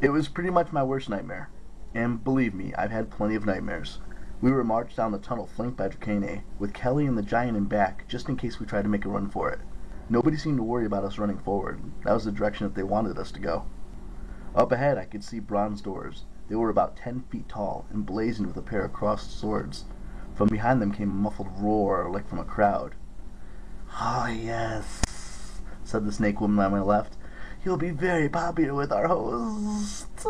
It was pretty much my worst nightmare. And believe me, I've had plenty of nightmares. We were marched down the tunnel flanked by Dracane, with Kelly and the giant in back, just in case we tried to make a run for it. Nobody seemed to worry about us running forward. That was the direction that they wanted us to go. Up ahead, I could see bronze doors. They were about 10 feet tall, emblazoned with a pair of crossed swords. From behind them came a muffled roar, like from a crowd. "Ah, yes," said the snake woman on my left. "You'll be very popular with our host."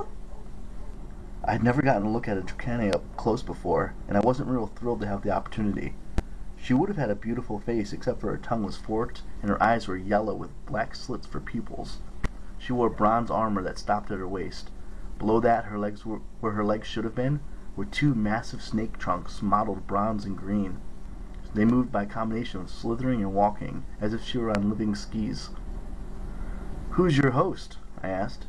I'd never gotten a look at a Dracane up close before, and I wasn't real thrilled to have the opportunity. She would have had a beautiful face, except for her tongue was forked, and her eyes were yellow with black slits for pupils. She wore bronze armor that stopped at her waist. Below that, where her legs should have been, were two massive snake trunks mottled bronze and green. They moved by a combination of slithering and walking, as if she were on living skis. "Who's your host?" I asked.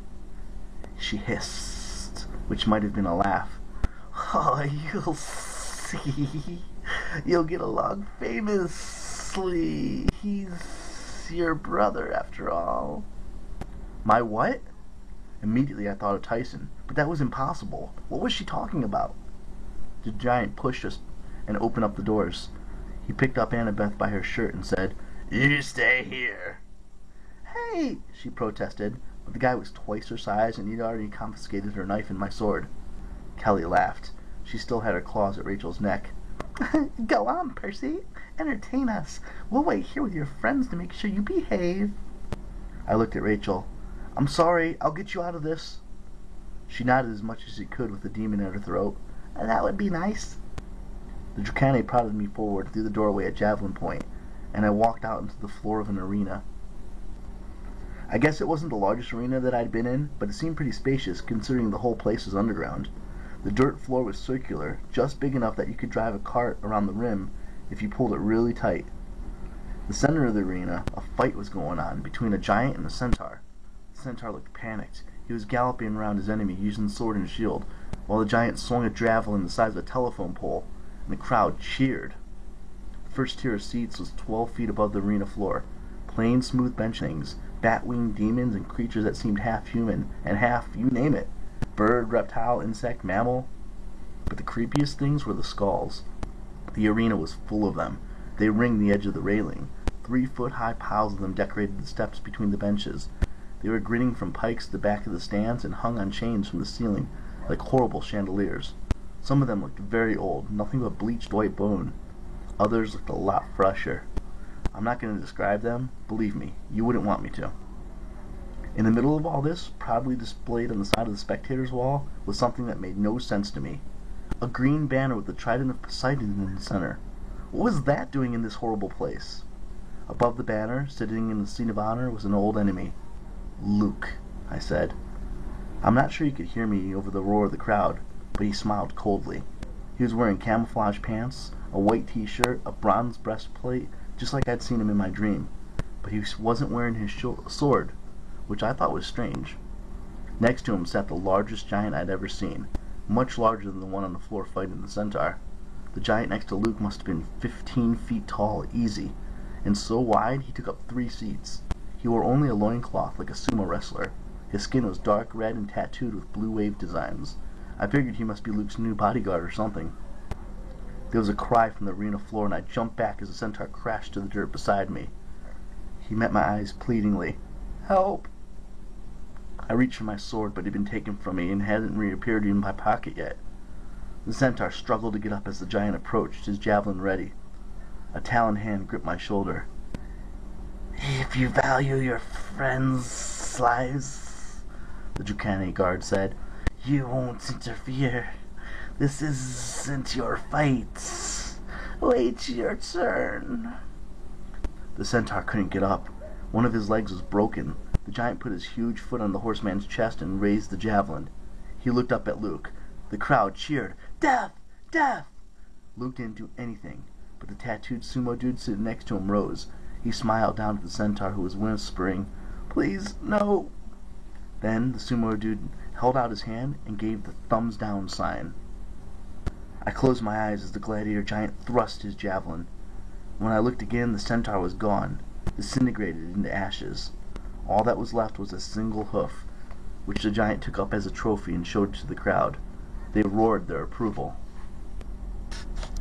She hissed, which might have been a laugh. "Oh, you'll see. You'll get along famously. He's your brother, after all." "My what?" Immediately I thought of Tyson, but that was impossible. What was she talking about? The giant pushed us and opened up the doors. He picked up Annabeth by her shirt and said, "You stay here." "Hey!" she protested, but the guy was twice her size and he'd already confiscated her knife and my sword. Kelly laughed. She still had her claws at Rachel's neck. "Go on, Percy. Entertain us. We'll wait here with your friends to make sure you behave." I looked at Rachel. "I'm sorry. I'll get you out of this." She nodded as much as she could with the demon at her throat. "That would be nice." The Dracane prodded me forward through the doorway at javelin point, and I walked out into the floor of an arena. I guess it wasn't the largest arena that I'd been in, but it seemed pretty spacious considering the whole place was underground. The dirt floor was circular, just big enough that you could drive a cart around the rim if you pulled it really tight. The center of the arena, a fight was going on between a giant and a centaur. The centaur looked panicked. He was galloping around his enemy using sword and shield, while the giant swung a javelin the size of a telephone pole, and the crowd cheered. The first tier of seats was 12 feet above the arena floor. Plain, smooth bench things, bat-winged demons and creatures that seemed half human, and half, you name it, bird, reptile, insect, mammal. But the creepiest things were the skulls. The arena was full of them. They ringed the edge of the railing. 3-foot-high piles of them decorated the steps between the benches. They were grinning from pikes to the back of the stands and hung on chains from the ceiling like horrible chandeliers. Some of them looked very old, nothing but bleached white bone. Others looked a lot fresher. I'm not going to describe them. Believe me, you wouldn't want me to. In the middle of all this, proudly displayed on the side of the spectators' wall, was something that made no sense to me. A green banner with the trident of Poseidon in the center. What was that doing in this horrible place? Above the banner, sitting in the seat of honor, was an old enemy. "Luke," I said. I'm not sure he could hear me over the roar of the crowd, but he smiled coldly. He was wearing camouflage pants, a white t-shirt, a bronze breastplate, just like I'd seen him in my dream. But he wasn't wearing his sword, which I thought was strange. Next to him sat the largest giant I'd ever seen, much larger than the one on the floor fighting the centaur. The giant next to Luke must have been 15 feet tall, easy, and so wide he took up 3 seats. He wore only a loincloth like a sumo wrestler. His skin was dark red and tattooed with blue wave designs. I figured he must be Luke's new bodyguard or something. There was a cry from the arena floor, and I jumped back as the centaur crashed to the dirt beside me. He met my eyes pleadingly. "Help!" I reached for my sword, but it had been taken from me and hadn't reappeared in my pocket yet. The centaur struggled to get up as the giant approached, his javelin ready. A taloned hand gripped my shoulder. "If you value your friends' lives," the Dracane guard said, "you won't interfere. This isn't your fight. Wait your turn." The centaur couldn't get up. One of his legs was broken. The giant put his huge foot on the horseman's chest and raised the javelin. He looked up at Luke. The crowd cheered, "Death! Death!" Luke didn't do anything, but the tattooed sumo dude sitting next to him rose. He smiled down at the centaur, who was whispering, "Please, no." Then the sumo dude held out his hand and gave the thumbs down sign. I closed my eyes as the gladiator giant thrust his javelin. When I looked again, the centaur was gone, disintegrated into ashes. All that was left was a single hoof. which the giant took up as a trophy and showed it to the crowd. They roared their approval.